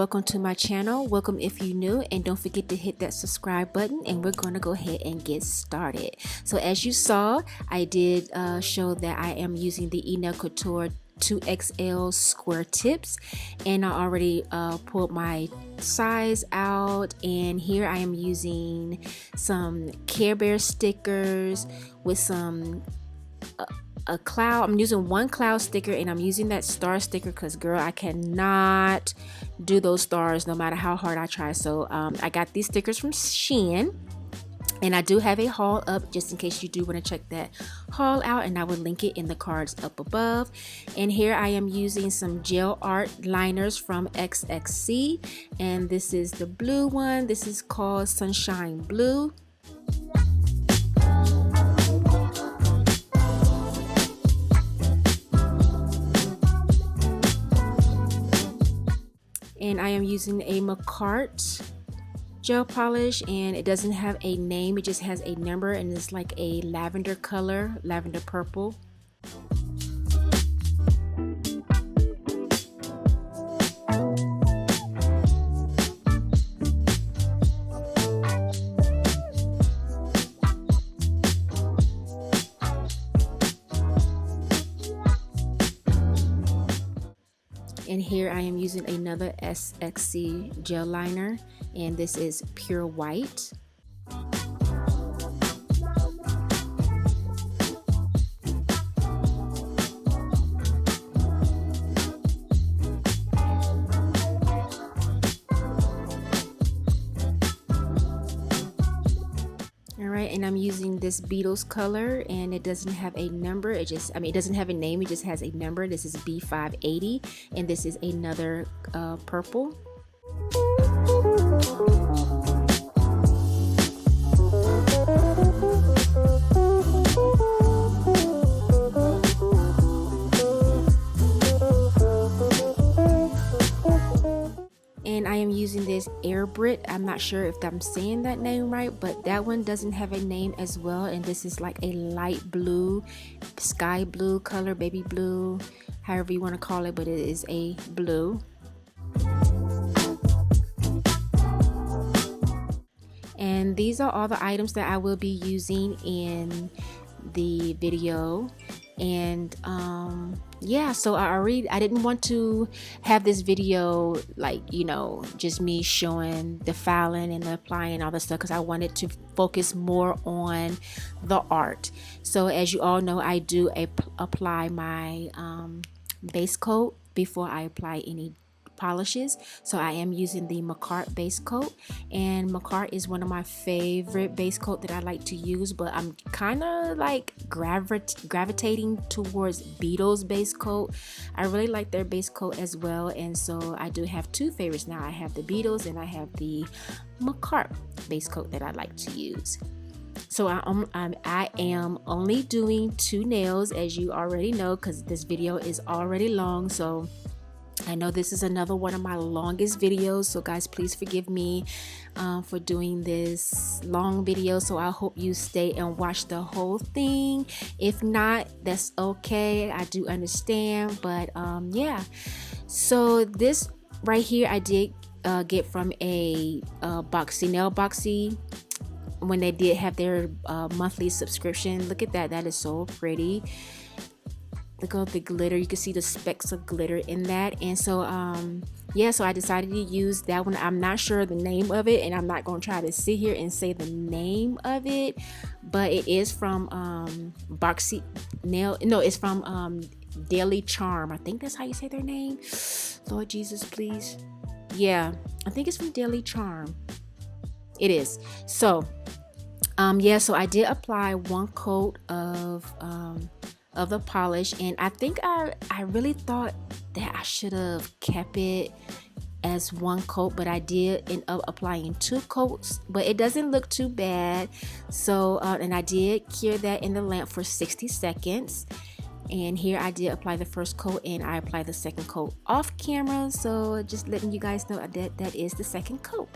welcome to my channel. Welcome if you're new, and don't forget to hit that subscribe button, and we're going to go ahead and get started. So as you saw, I did show that I am using the Nail Couture 2XL square tips, and I already pulled my size out, and here I am using some Care Bear stickers with some a cloud. I'm using one cloud sticker, and I'm using that star sticker because girl, I cannot do those stars no matter how hard I try. So I got these stickers from Shein, and I do have a haul up just in case you do want to check that haul out, and I will link it in the cards up above. And here I am using some gel art liners from XXC, and this is the blue one. This is called Sunshine Blue. And I am using a Makartt gel polish, and it doesn't have a name, it just has a number, and it's like a lavender color, lavender purple. And here I am using another SXC gel liner, and this is pure white. Alright, and I'm using this Beatles color, and it doesn't have a number, it doesn't have a name, it just has a number. This is B580, and this is another purple. And I am using this Air Brit. I'm not sure if I'm saying that name right, but that one doesn't have a name as well. And this is like a light blue, sky blue color, baby blue, however you want to call it, but it is a blue. And these are all the items that I will be using in the video. And yeah, so I didn't want to have this video like, you know, just me showing the filing and the applying all the stuff, because I wanted to focus more on the art. So as you all know, I do apply my base coat before I apply any polishes. So I am using the Makartt base coat, and Makartt is one of my favorite base coat that I like to use, but I'm kind of like gravitating towards Beatles base coat. I really like their base coat as well, and so I do have two favorites now. I have the Beatles and I have the Makartt base coat that I like to use. So I am only doing 2 nails, as you already know, because this video is already long. So I know this is another one of my longest videos, so guys, please forgive me for doing this long video. So I hope you stay and watch the whole thing. If not, that's okay, I do understand. But yeah, so this right here I did get from a nail boxy when they did have their monthly subscription. Look at that, that is so pretty. Look at the glitter, you can see the specks of glitter in that. And so yeah, so I decided to use that one. I'm not sure the name of it, and I'm not going to try to sit here and say the name of it, but it is from Boxy Nail, no, it's from Daily Charm. I think that's how you say their name. Lord Jesus, please. Yeah, I think it's from Daily Charm. It is. So yeah, so I did apply one coat of the polish, and I think I really thought that I should have kept it as one coat, but I did end up applying 2 coats, but it doesn't look too bad. So and I did cure that in the lamp for 60 seconds, and here I did apply the first coat, and I applied the second coat off camera, so just letting you guys know that that is the second coat.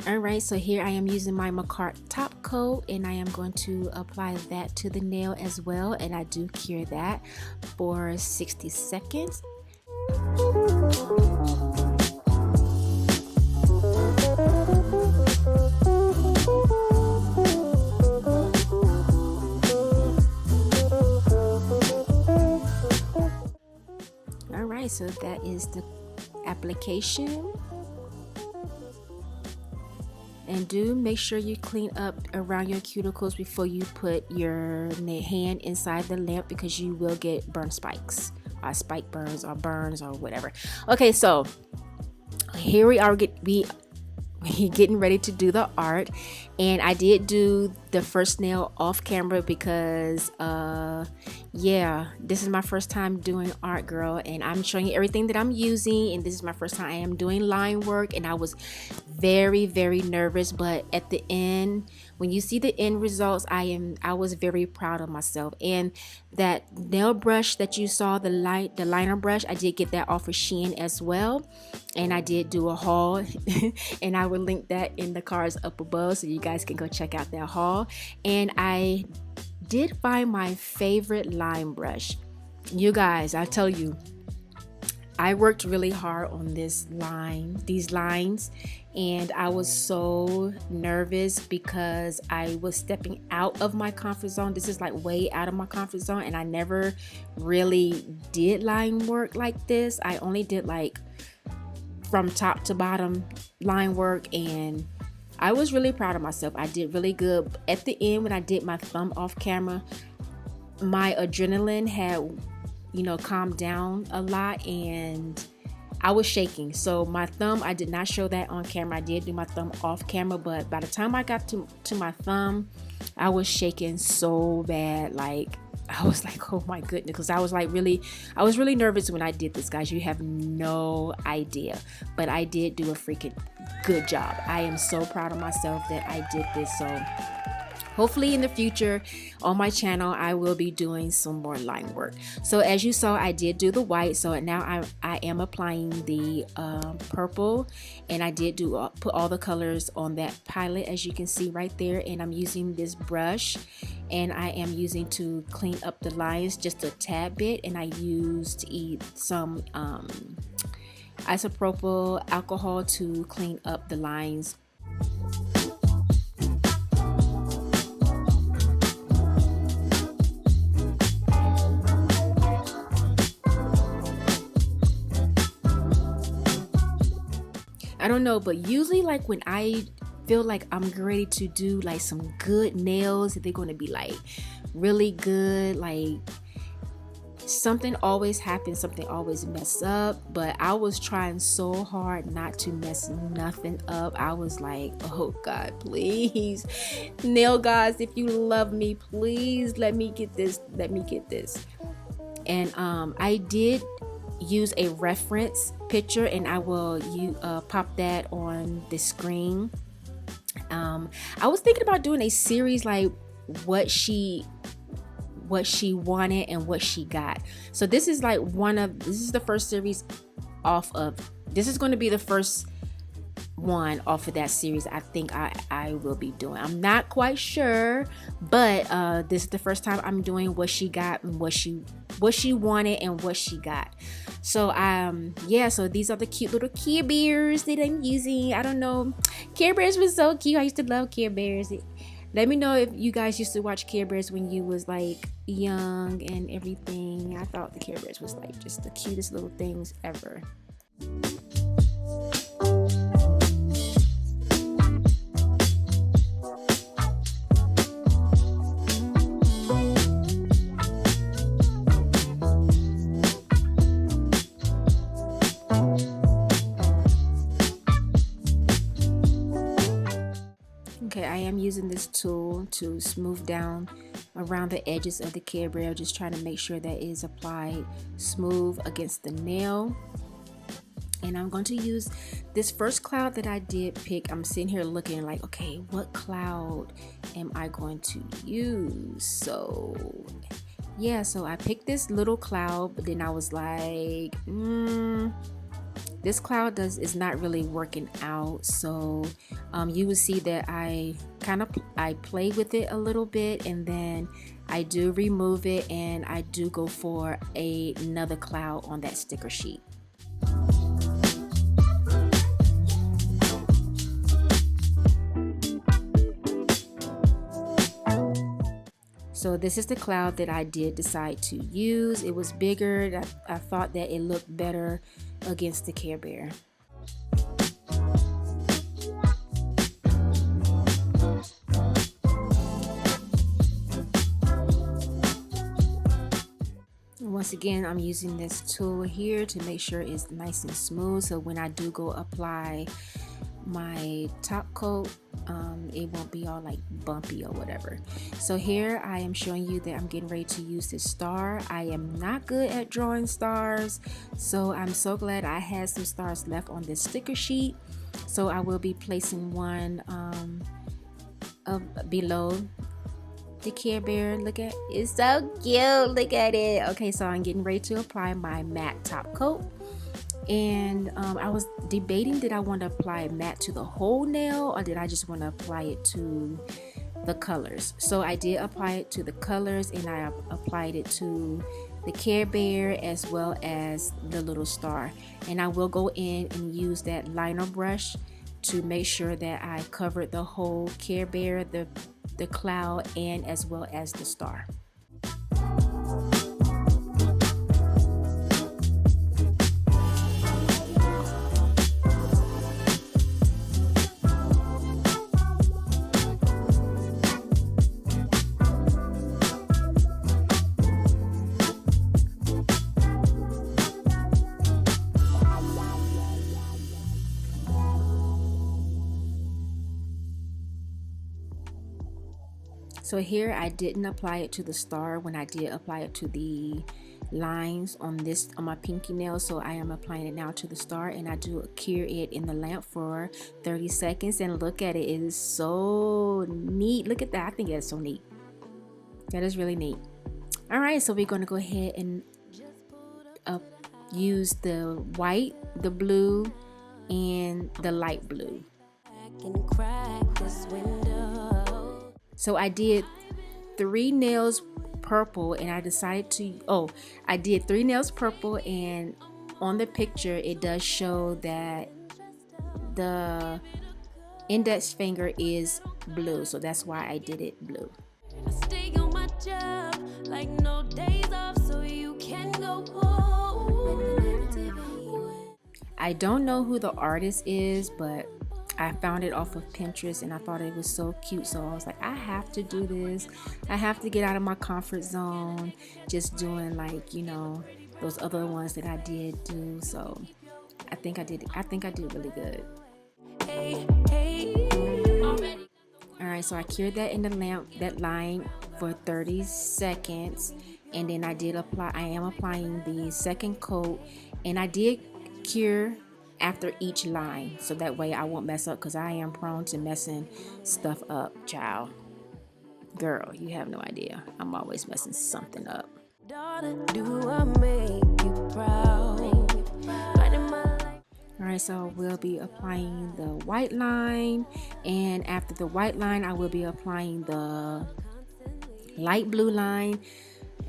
Alright, so here I am using my Makartt top coat, and I am going to apply that to the nail as well, and I do cure that for 60 seconds. Alright, so that is the application. And do make sure you clean up around your cuticles before you put your hand inside the lamp, because you will get burn spikes, or spike burns, or burns, or whatever. Okay, so here we are. We're getting ready to do the art, and I did do the first nail off camera because yeah, this is my first time doing art, girl, and I'm showing you everything that I'm using, and this is my first time I am doing line work, and I was very nervous, but at the end, when you see the end results, I was very proud of myself. And that nail brush that you saw, the liner brush, I did get that off of Shein as well, and I did do a haul and I will link that in the cards up above so you guys can go check out that haul. And I did find my favorite line brush. You guys, I tell you, I worked really hard on these lines, and I was so nervous because I was stepping out of my comfort zone. This is like way out of my comfort zone, and I never really did line work like this. I only did like from top to bottom line work, and I was really proud of myself. I did really good. At the end, when I did my thumb off camera, my adrenaline had, you know, calmed down a lot, and I was shaking. So my thumb, I did not show that on camera. I did do my thumb off camera, but by the time I got to my thumb, I was shaking so bad. Like, I was like, oh my goodness, because I was really nervous when I did this, guys. You have no idea, but I did do a freaking good job. I am so proud of myself that I did this. So hopefully in the future on my channel, I will be doing some more line work. So as you saw, I did do the white. So now I am applying the purple, and I did put all the colors on that palette, as you can see right there. And I'm using this brush, and I am using to clean up the lines just a tad bit. And I used some isopropyl alcohol to clean up the lines. I don't know, but usually like when I feel like I'm ready to do like some good nails, they're going to be like really good, like something always happens, something always mess up. But I was trying so hard not to mess nothing up. I was like, oh God, please, nail guys, if you love me, please let me get this, and I did use a reference picture, and I will pop that on the screen. I was thinking about doing a series like what she wanted and what she got. So this is like this is the first series off of, this is going to be the first one off of that series. I think I will be doing, I'm not quite sure, but this is the first time I'm doing what she got and what she wanted and what she got. So yeah, so these are the cute little Care Bears that I'm using. I don't know, Care Bears was so cute. I used to love Care Bears. Let me know if you guys used to watch Care Bears when you was like young and everything. I thought the Care Bears was like just the cutest little things ever. Okay, I am using this tool to smooth down around the edges of the Care Bear, just trying to make sure that it is applied smooth against the nail. And I'm going to use this first cloud that I did pick. I'm sitting here looking like, okay, what cloud am I going to use? So yeah, so I picked this little cloud, but then I was like, this cloud is not really working out, so you will see that I play with it a little bit, and then I do remove it, and I do go for another cloud on that sticker sheet. So this is the cloud that I did decide to use. It was bigger. I thought that it looked better against the Care Bear. Once again, I'm using this tool here to make sure it's nice and smooth, so when I do go apply my top coat, it won't be all like bumpy or whatever. So here I am showing you that I'm getting ready to use this star. I am not good at drawing stars, so I'm so glad I had some stars left on this sticker sheet. So I will be placing one below the Care Bear. Look at it's so cute, look at it. Okay, so I'm getting ready to apply my matte top coat. And I was debating, did I want to apply matte to the whole nail, or did I just want to apply it to the colors? So I did apply it to the colors, and I applied it to the Care Bear as well as the little star. And I will go in and use that liner brush to make sure that I covered the whole Care Bear, the cloud, and as well as the star. So here I didn't apply it to the star when I did apply it to the lines on my pinky nail, so I am applying it now to the star, and I do cure it in the lamp for 30 seconds. And look at it, it is so neat. Look at that, I think that's so neat. That is really neat. All right, so we're going to go ahead and use the white, the blue, and the light blue. So I did 3 nails purple, and I decided to, I did 3 nails purple, and on the picture it does show that the index finger is blue, so that's why I did it blue. I stay on my job, like no days off, so you can go home. I don't know who the artist is, but I found it off of Pinterest, and I thought it was so cute, so I was like, I have to do this. I have to get out of my comfort zone, just doing like, you know, those other ones that I did do. So I think I did really good. All right, so I cured that in the lamp, that line, for 30 seconds, and then I am applying the second coat, and I did cure after each line, so that way I won't mess up, because I am prone to messing stuff up, child. Girl, you have no idea. I'm always messing something up. Daughter, do I make you proud? Alright, so we'll be applying the white line, and after the white line I will be applying the light blue line,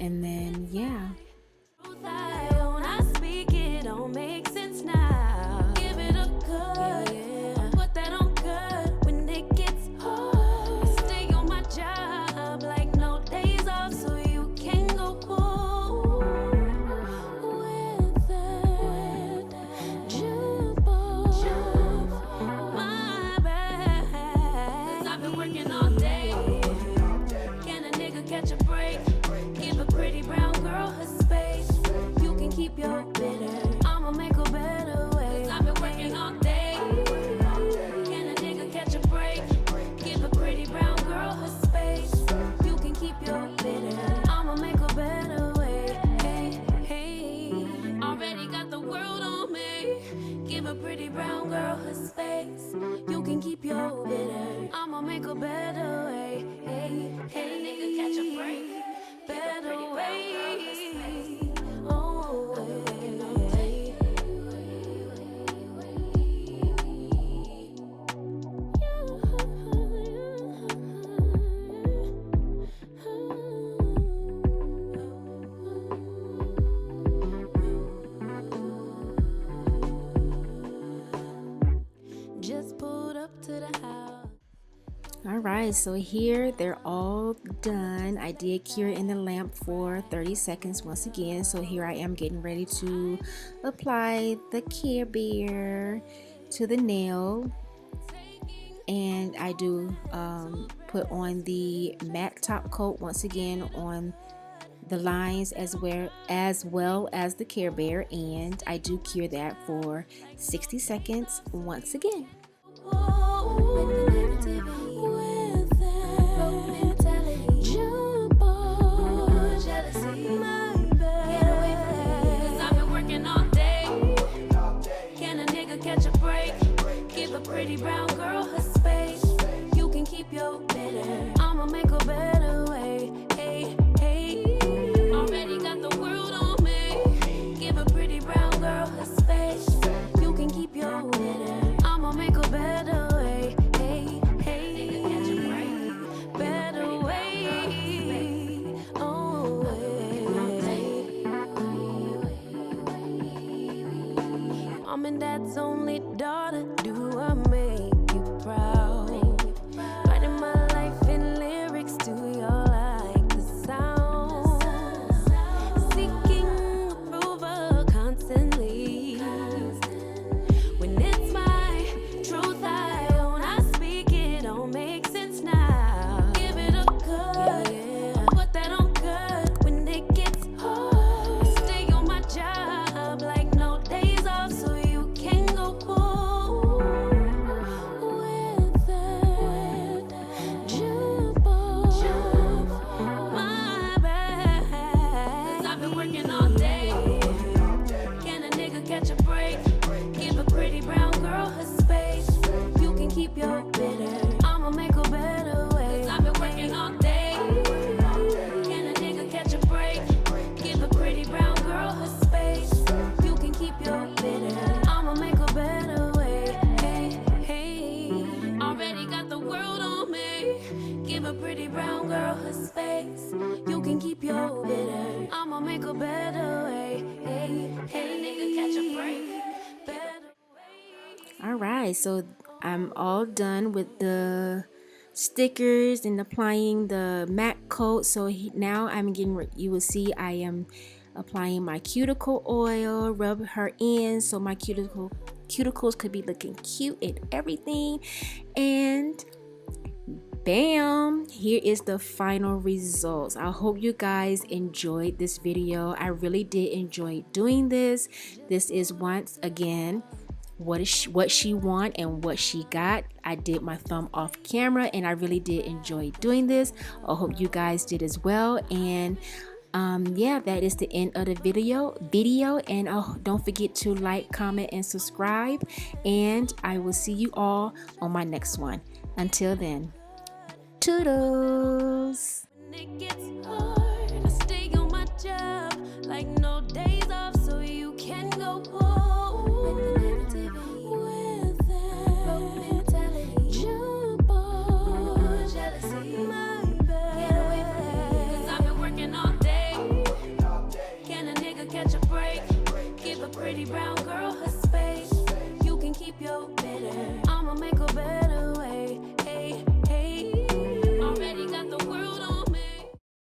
and then yeah. Make a better way. Hey, hey, nigga, catch a break. Better way. Oh, hey. Alright, so here they're all done. I did cure in the lamp for 30 seconds once again. So here I am getting ready to apply the Care Bear to the nail. And I do put on the matte top coat once again on the lines as well as the Care Bear, and I do cure that for 60 seconds once again. Pretty brown girl her space. You can keep your bitter. I'ma make a better way. Hey, hey. Already got the world on me. Give a pretty brown girl her space. You can keep your bitter. I'ma make a better way. Hey, hey. Better way. Oh, Mom and Dad's only daughter. Do I make you proud? Writing my life in lyrics. Do you like the sound? Seeking approval constantly. When it's my truth I own, I speak it. Don't make sense now. Give it a cut. Yeah. Put that on cut. When it gets hard, stay on my job like no days off, so you can go pull. Pretty brown girl her space. You can keep your bitter. I'ma make a better way. Hey, hey, nigga, catch a break. Better way. Alright, so I'm all done with the stickers and applying the matte coat. So now I'm getting, you will see I am applying my cuticle oil, rub her in so my cuticles could be looking cute and everything. And bam, here is the final results. I hope you guys enjoyed this video. I really did enjoy doing this. This is once again what she want and what she got. I did my thumb off camera and I really did enjoy doing this. I hope you guys did as well. And yeah, that is the end of the video. And don't forget to like, comment, and subscribe. And I will see you all on my next one. Until then, toodles. When it gets hard, I stay on my job like no days off, so you can go home. With that mentality, jump on jealousy, my bad. Get away from me, 'cause I've been working all day. Can a nigga catch a break? Give a pretty brown girl her space. You can keep your bitter. I'ma make a